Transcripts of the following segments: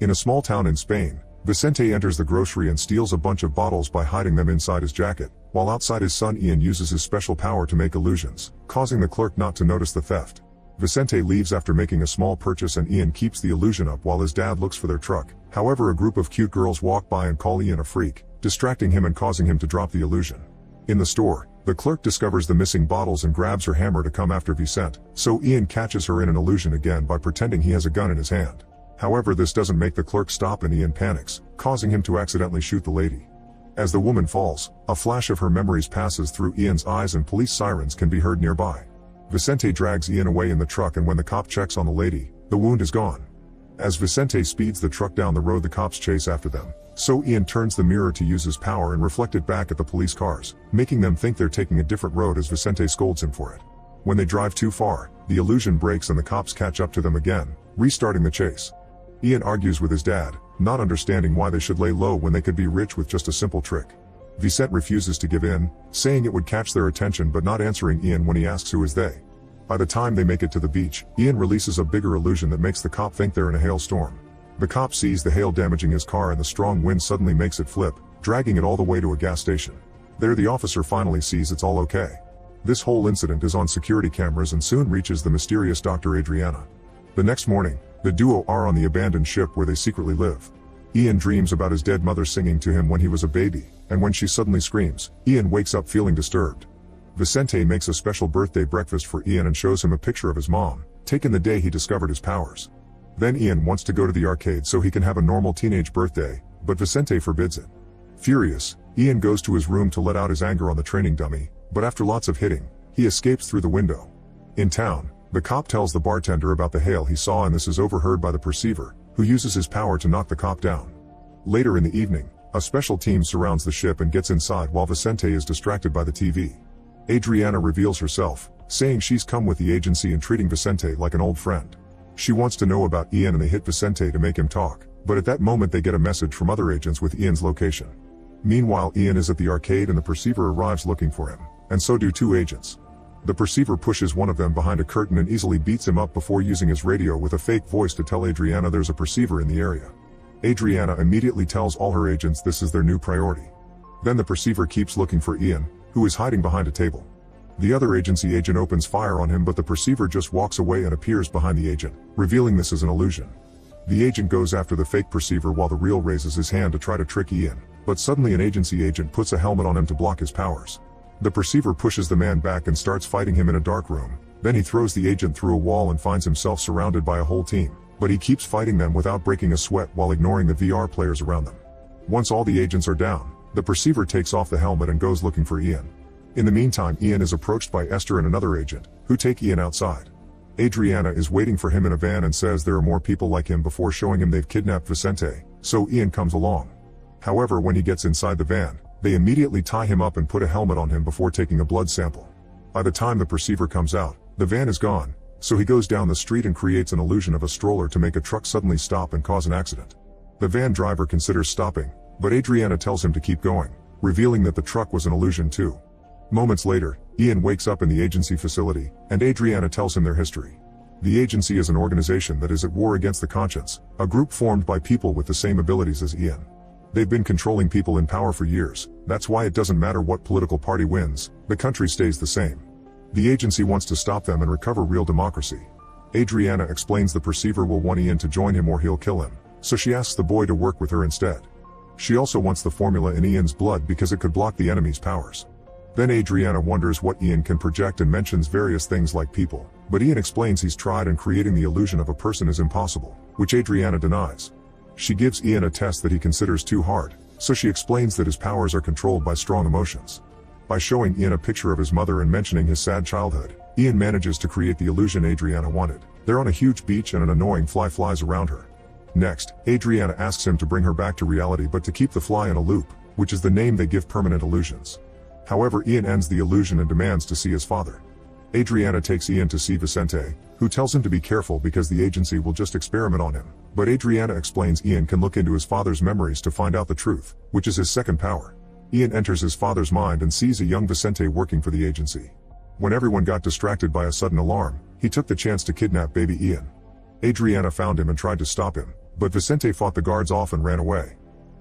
In a small town in Spain, Vicente enters the grocery and steals a bunch of bottles by hiding them inside his jacket, while outside his son Ian uses his special power to make illusions, causing the clerk not to notice the theft. Vicente leaves after making a small purchase and Ian keeps the illusion up while his dad looks for their truck. However, a group of cute girls walk by and call Ian a freak, distracting him and causing him to drop the illusion. In the store, the clerk discovers the missing bottles and grabs her hammer to come after Vicente, so Ian catches her in an illusion again by pretending he has a gun in his hand. However, this doesn't make the clerk stop and Ian panics, causing him to accidentally shoot the lady. As the woman falls, a flash of her memories passes through Ian's eyes and police sirens can be heard nearby. Vicente drags Ian away in the truck and when the cop checks on the lady, the wound is gone. As Vicente speeds the truck down the road, the cops chase after them, so Ian turns the mirror to use his power and reflect it back at the police cars, making them think they're taking a different road as Vicente scolds him for it. When they drive too far, the illusion breaks and the cops catch up to them again, restarting the chase. Ian argues with his dad, not understanding why they should lay low when they could be rich with just a simple trick. Vicente refuses to give in, saying it would catch their attention but not answering Ian when he asks who is they. By the time they make it to the beach, Ian releases a bigger illusion that makes the cop think they're in a hailstorm. The cop sees the hail damaging his car and the strong wind suddenly makes it flip, dragging it all the way to a gas station. There the officer finally sees it's all okay. This whole incident is on security cameras and soon reaches the mysterious Dr. Adriana. The next morning, the duo are on the abandoned ship where they secretly live. Ian dreams about his dead mother singing to him when he was a baby, and when she suddenly screams, Ian wakes up feeling disturbed. Vicente makes a special birthday breakfast for Ian and shows him a picture of his mom, taken the day he discovered his powers. Then Ian wants to go to the arcade so he can have a normal teenage birthday, but Vicente forbids it. Furious, Ian goes to his room to let out his anger on the training dummy, but after lots of hitting, he escapes through the window. In town, the cop tells the bartender about the hail he saw and this is overheard by the perceiver, who uses his power to knock the cop down. Later in the evening, a special team surrounds the ship and gets inside while Vicente is distracted by the TV. Adriana reveals herself, saying she's come with the agency and treating Vicente like an old friend. She wants to know about Ian and they hit Vicente to make him talk, but at that moment they get a message from other agents with Ian's location. Meanwhile, Ian is at the arcade and the perceiver arrives looking for him, and so do two agents. The perceiver pushes one of them behind a curtain and easily beats him up before using his radio with a fake voice to tell Adriana there's a perceiver in the area. Adriana immediately tells all her agents this is their new priority. Then the perceiver keeps looking for Ian, who is hiding behind a table. The other agency agent opens fire on him but the perceiver just walks away and appears behind the agent, revealing this as an illusion. The agent goes after the fake perceiver while the real raises his hand to try to trick Ian, but suddenly an agency agent puts a helmet on him to block his powers. The perceiver pushes the man back and starts fighting him in a dark room, then he throws the agent through a wall and finds himself surrounded by a whole team, but he keeps fighting them without breaking a sweat while ignoring the VR players around them. Once all the agents are down, the perceiver takes off the helmet and goes looking for Ian. In the meantime, Ian is approached by Esther and another agent, who take Ian outside. Adriana is waiting for him in a van and says there are more people like him before showing him they've kidnapped Vicente, so Ian comes along. However, when he gets inside the van, they immediately tie him up and put a helmet on him before taking a blood sample. By the time the perceiver comes out, the van is gone, so he goes down the street and creates an illusion of a stroller to make a truck suddenly stop and cause an accident. The van driver considers stopping, but Adriana tells him to keep going, revealing that the truck was an illusion too. Moments later, Ian wakes up in the agency facility, and Adriana tells him their history. The agency is an organization that is at war against the conscience, a group formed by people with the same abilities as Ian. They've been controlling people in power for years, that's why it doesn't matter what political party wins, the country stays the same. The agency wants to stop them and recover real democracy. Adriana explains the perceiver will want Ian to join him or he'll kill him, so she asks the boy to work with her instead. She also wants the formula in Ian's blood because it could block the enemy's powers. Then Adriana wonders what Ian can project and mentions various things like people, but Ian explains he's tried and creating the illusion of a person is impossible, which Adriana denies. She gives Ian a test that he considers too hard, so she explains that his powers are controlled by strong emotions. By showing Ian a picture of his mother and mentioning his sad childhood, Ian manages to create the illusion Adriana wanted. They're on a huge beach and an annoying fly flies around her. Next, Adriana asks him to bring her back to reality but to keep the fly in a loop, which is the name they give permanent illusions. However, Ian ends the illusion and demands to see his father. Adriana takes Ian to see Vicente, who tells him to be careful because the agency will just experiment on him, but Adriana explains Ian can look into his father's memories to find out the truth, which is his second power. Ian enters his father's mind and sees a young Vicente working for the agency. When everyone got distracted by a sudden alarm, he took the chance to kidnap baby Ian. Adriana found him and tried to stop him, but Vicente fought the guards off and ran away.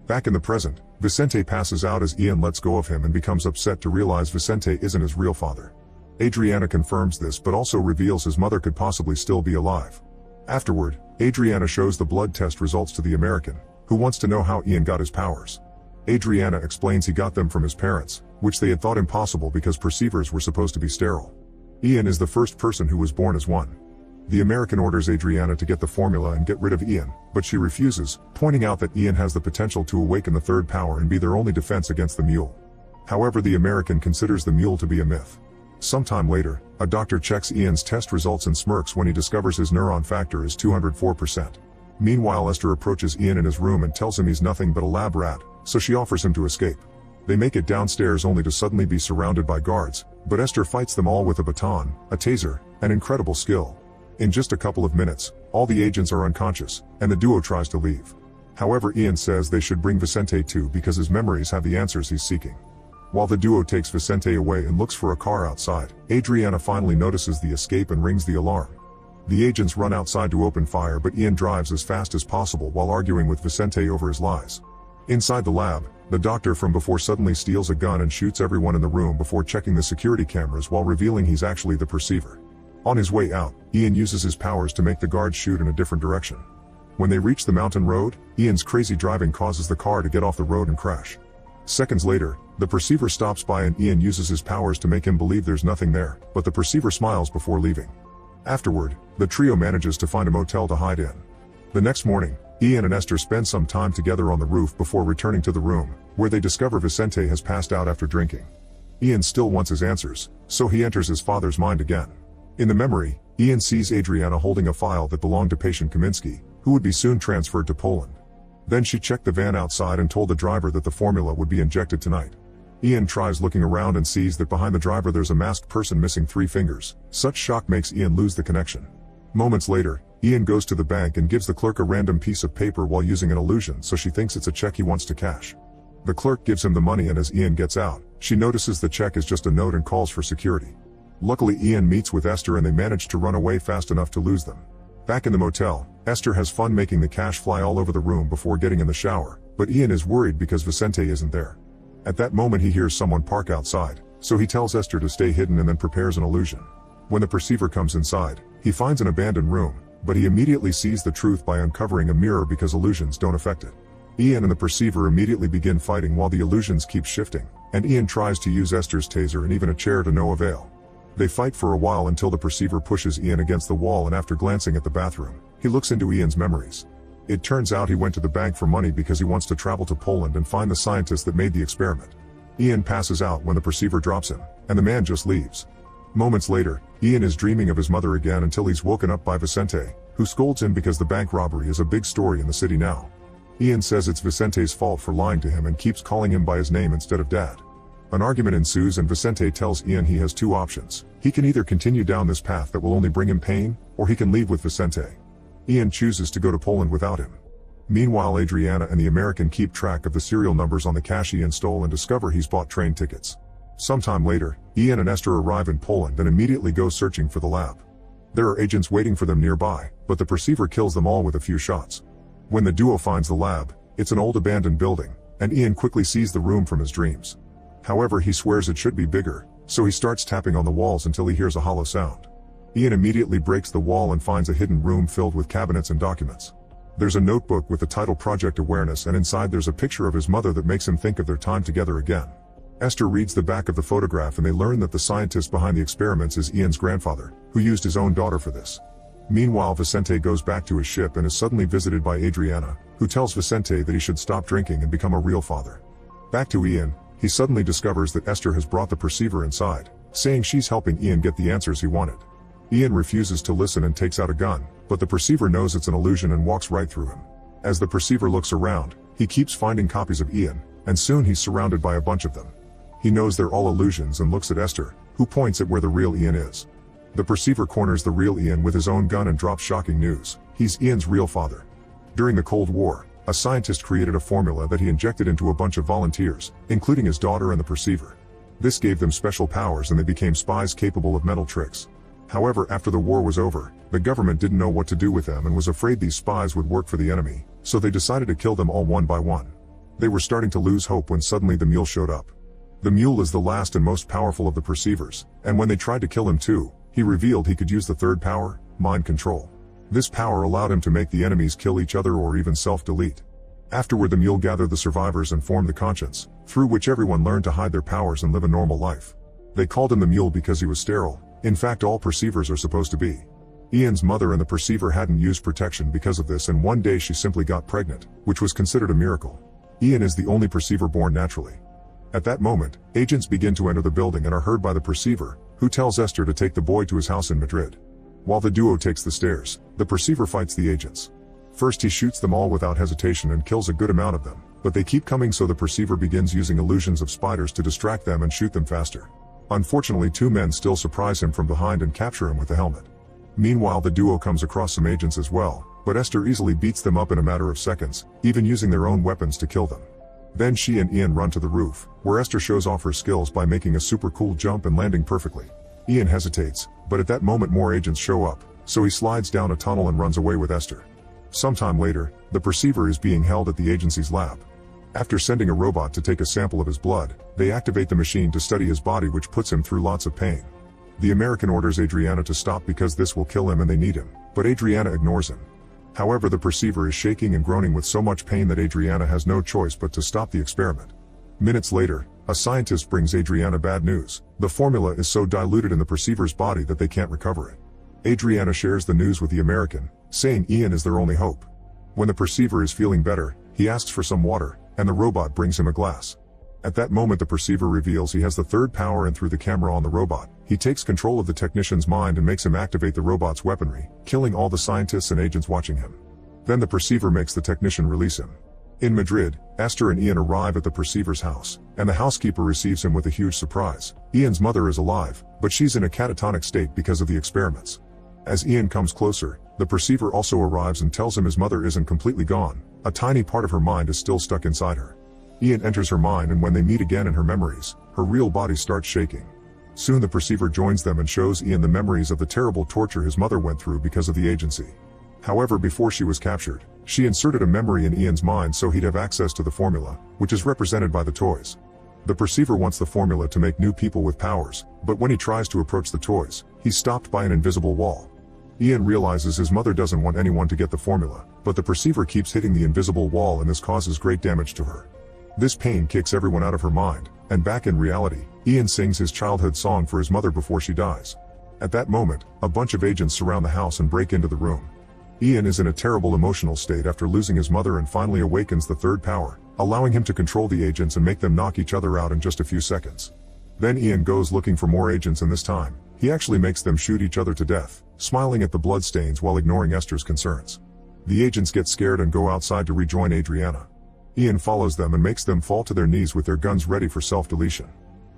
Back in the present, Vicente passes out as Ian lets go of him and becomes upset to realize Vicente isn't his real father. Adriana confirms this but also reveals his mother could possibly still be alive. Afterward, Adriana shows the blood test results to the American, who wants to know how Ian got his powers. Adriana explains he got them from his parents, which they had thought impossible because perceivers were supposed to be sterile. Ian is the first person who was born as one. The American orders Adriana to get the formula and get rid of Ian, but she refuses, pointing out that Ian has the potential to awaken the third power and be their only defense against the mule. However, the American considers the mule to be a myth. Sometime later, a doctor checks Ian's test results and smirks when he discovers his neuron factor is 204%. Meanwhile, Esther approaches Ian in his room and tells him he's nothing but a lab rat, so she offers him to escape. They make it downstairs only to suddenly be surrounded by guards, but Esther fights them all with a baton, a taser, and incredible skill. In just a couple of minutes, all the agents are unconscious, and the duo tries to leave. However, Ian says they should bring Vicente too because his memories have the answers he's seeking. While the duo takes Vicente away and looks for a car outside, Adriana finally notices the escape and rings the alarm. The agents run outside to open fire, but Ian drives as fast as possible while arguing with Vicente over his lies. Inside the lab, the doctor from before suddenly steals a gun and shoots everyone in the room before checking the security cameras while revealing he's actually the perceiver. On his way out, Ian uses his powers to make the guards shoot in a different direction. When they reach the mountain road, Ian's crazy driving causes the car to get off the road and crash. Seconds later, the perceiver stops by and Ian uses his powers to make him believe there's nothing there, but the perceiver smiles before leaving. Afterward, the trio manages to find a motel to hide in. The next morning, Ian and Esther spend some time together on the roof before returning to the room, where they discover Vicente has passed out after drinking. Ian still wants his answers, so he enters his father's mind again. In the memory, Ian sees Adriana holding a file that belonged to patient Kaminsky, who would be soon transferred to Poland. Then she checked the van outside and told the driver that the formula would be injected tonight. Ian tries looking around and sees that behind the driver there's a masked person missing 3 fingers. Such shock makes Ian lose the connection. Moments later, Ian goes to the bank and gives the clerk a random piece of paper while using an illusion, so she thinks it's a check he wants to cash. The clerk gives him the money, and as Ian gets out, she notices the check is just a note and calls for security. Luckily, Ian meets with Esther and they manage to run away fast enough to lose them. Back in the motel, Esther has fun making the cash fly all over the room before getting in the shower, but Ian is worried because Vicente isn't there. At that moment he hears someone park outside, so he tells Esther to stay hidden and then prepares an illusion. When the perceiver comes inside, he finds an abandoned room, but he immediately sees the truth by uncovering a mirror because illusions don't affect it. Ian and the perceiver immediately begin fighting while the illusions keep shifting, and Ian tries to use Esther's taser and even a chair to no avail. They fight for a while until the perceiver pushes Ian against the wall, and after glancing at the bathroom, he looks into Ian's memories. It turns out he went to the bank for money because he wants to travel to Poland and find the scientist that made the experiment. Ian passes out when the perceiver drops him, and the man just leaves. Moments later, Ian is dreaming of his mother again until he's woken up by Vicente, who scolds him because the bank robbery is a big story in the city now. Ian says it's Vicente's fault for lying to him and keeps calling him by his name instead of Dad. An argument ensues and Vicente tells Ian he has 2 options. He can either continue down this path that will only bring him pain, or he can leave with Vicente. Ian chooses to go to Poland without him. Meanwhile, Adriana and the American keep track of the serial numbers on the cash Ian stole and discover he's bought train tickets. Sometime later, Ian and Esther arrive in Poland and immediately go searching for the lab. There are agents waiting for them nearby, but the perceiver kills them all with a few shots. When the duo finds the lab, it's an old abandoned building, and Ian quickly sees the room from his dreams. However, he swears it should be bigger, so he starts tapping on the walls until he hears a hollow sound. Ian immediately breaks the wall and finds a hidden room filled with cabinets and documents. There's a notebook with the title Project Awareness, and inside there's a picture of his mother that makes him think of their time together again. Esther reads the back of the photograph and they learn that the scientist behind the experiments is Ian's grandfather, who used his own daughter for this. Meanwhile, Vicente goes back to his ship and is suddenly visited by Adriana, who tells Vicente that he should stop drinking and become a real father. Back to Ian, he suddenly discovers that Esther has brought the perceiver inside, saying she's helping Ian get the answers he wanted. Ian refuses to listen and takes out a gun, but the perceiver knows it's an illusion and walks right through him. As the perceiver looks around, he keeps finding copies of Ian, and soon he's surrounded by a bunch of them. He knows they're all illusions and looks at Esther, who points at where the real Ian is. The perceiver corners the real Ian with his own gun and drops shocking news: he's Ian's real father. During the Cold War, a scientist created a formula that he injected into a bunch of volunteers, including his daughter and the perceiver. This gave them special powers and they became spies capable of mental tricks. However, after the war was over, the government didn't know what to do with them and was afraid these spies would work for the enemy, so they decided to kill them all one by one. They were starting to lose hope when suddenly the mule showed up. The mule is the last and most powerful of the perceivers, and when they tried to kill him too, he revealed he could use the third power, mind control. This power allowed him to make the enemies kill each other or even self-delete. Afterward, the mule gathered the survivors and formed the conscience, through which everyone learned to hide their powers and live a normal life. They called him the mule because he was sterile. In fact, all perceivers are supposed to be. Ian's mother and the perceiver hadn't used protection because of this, and one day she simply got pregnant, which was considered a miracle. Ian is the only perceiver born naturally. At that moment, agents begin to enter the building and are heard by the perceiver, who tells Esther to take the boy to his house in Madrid. While the duo takes the stairs, the perceiver fights the agents. First, he shoots them all without hesitation and kills a good amount of them, but they keep coming, so the perceiver begins using illusions of spiders to distract them and shoot them faster. Unfortunately, two men still surprise him from behind and capture him with the helmet. Meanwhile, the duo comes across some agents as well, but Esther easily beats them up in a matter of seconds, even using their own weapons to kill them. Then she and Ian run to the roof, where Esther shows off her skills by making a super cool jump and landing perfectly. Ian hesitates, but at that moment more agents show up, so he slides down a tunnel and runs away with Esther. Sometime later, the perceiver is being held at the agency's lab. After sending a robot to take a sample of his blood, they activate the machine to study his body, which puts him through lots of pain. The American orders Adriana to stop because this will kill him and they need him, but Adriana ignores him. However, the perceiver is shaking and groaning with so much pain that Adriana has no choice but to stop the experiment. Minutes later, a scientist brings Adriana bad news. The formula is so diluted in the perceiver's body that they can't recover it. Adriana shares the news with the American, saying Ian is their only hope. When the perceiver is feeling better, he asks for some water, and the robot brings him a glass. At that moment, the perceiver reveals he has the third power, and through the camera on the robot, he takes control of the technician's mind and makes him activate the robot's weaponry, killing all the scientists and agents watching him. Then the perceiver makes the technician release him. In Madrid, Esther and Ian arrive at the perceiver's house, and the housekeeper receives him with a huge surprise. Ian's mother is alive, but she's in a catatonic state because of the experiments. As Ian comes closer, the perceiver also arrives and tells him his mother isn't completely gone. A tiny part of her mind is still stuck inside her. Ian enters her mind, and when they meet again in her memories, her real body starts shaking. Soon the perceiver joins them and shows Ian the memories of the terrible torture his mother went through because of the agency. However, before she was captured, she inserted a memory in Ian's mind so he'd have access to the formula, which is represented by the toys. The perceiver wants the formula to make new people with powers, but when he tries to approach the toys, he's stopped by an invisible wall. Ian realizes his mother doesn't want anyone to get the formula, but the perceiver keeps hitting the invisible wall, and this causes great damage to her. This pain kicks everyone out of her mind, and back in reality, Ian sings his childhood song for his mother before she dies. At that moment, a bunch of agents surround the house and break into the room. Ian is in a terrible emotional state after losing his mother and finally awakens the third power, allowing him to control the agents and make them knock each other out in just a few seconds. Then Ian goes looking for more agents, and this time, he actually makes them shoot each other to death, smiling at the bloodstains while ignoring Esther's concerns. The agents get scared and go outside to rejoin Adriana. Ian follows them and makes them fall to their knees with their guns ready for self-deletion.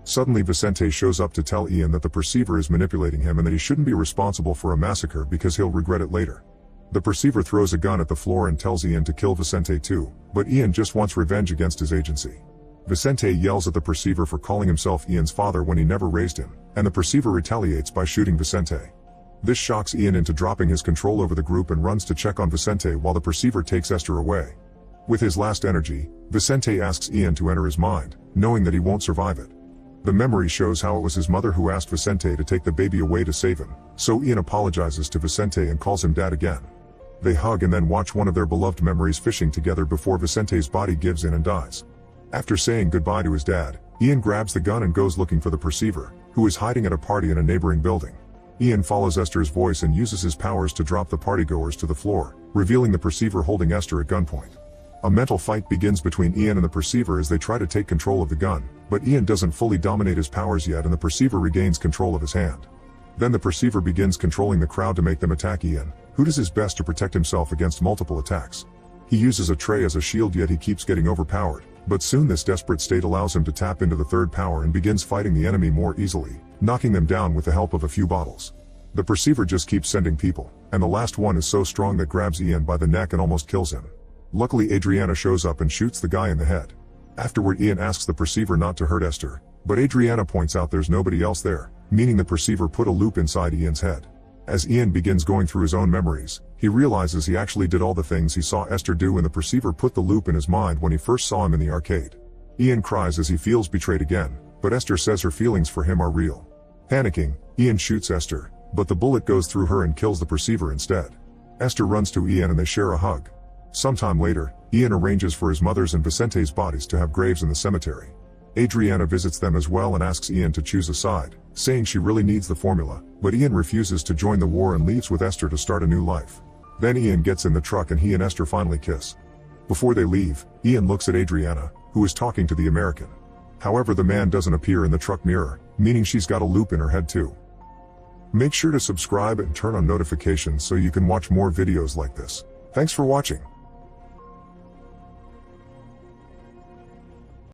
Suddenly Vicente shows up to tell Ian that the perceiver is manipulating him and that he shouldn't be responsible for a massacre because he'll regret it later. The perceiver throws a gun at the floor and tells Ian to kill Vicente too, but Ian just wants revenge against his agency. Vicente yells at the perceiver for calling himself Ian's father when he never raised him, and the perceiver retaliates by shooting Vicente. This shocks Ian into dropping his control over the group and runs to check on Vicente while the perceiver takes Esther away. With his last energy, Vicente asks Ian to enter his mind, knowing that he won't survive it. The memory shows how it was his mother who asked Vicente to take the baby away to save him, so Ian apologizes to Vicente and calls him dad again. They hug and then watch one of their beloved memories fishing together before Vicente's body gives in and dies. After saying goodbye to his dad, Ian grabs the gun and goes looking for the perceiver, who is hiding at a party in a neighboring building. Ian follows Esther's voice and uses his powers to drop the partygoers to the floor, revealing the perceiver holding Esther at gunpoint. A mental fight begins between Ian and the perceiver as they try to take control of the gun, but Ian doesn't fully dominate his powers yet and the perceiver regains control of his hand. Then the perceiver begins controlling the crowd to make them attack Ian, who does his best to protect himself against multiple attacks. He uses a tray as a shield, yet he keeps getting overpowered, but soon this desperate state allows him to tap into the third power and begins fighting the enemy more easily, knocking them down with the help of a few bottles. The perceiver just keeps sending people, and the last one is so strong that grabs Ian by the neck and almost kills him. Luckily Adriana shows up and shoots the guy in the head. Afterward Ian asks the perceiver not to hurt Esther, But Adriana points out there's nobody else there, meaning the perceiver put a loop inside Ian's head. As Ian begins going through his own memories, he realizes he actually did all the things he saw Esther do and the perceiver put the loop in his mind when he first saw him in the arcade. Ian cries as he feels betrayed again, but Esther says her feelings for him are real. Panicking, Ian shoots Esther, but the bullet goes through her and kills the perceiver instead. Esther runs to Ian and they share a hug. Sometime later, Ian arranges for his mother's and Vicente's bodies to have graves in the cemetery. Adriana visits them as well and asks Ian to choose a side, saying she really needs the formula, but Ian refuses to join the war and leaves with Esther to start a new life. Then Ian gets in the truck and he and Esther finally kiss. Before they leave, Ian looks at Adriana, who is talking to the American. However, the man doesn't appear in the truck mirror, meaning she's got a loop in her head too. Make sure to subscribe and turn on notifications so you can watch more videos like this. Thanks for watching.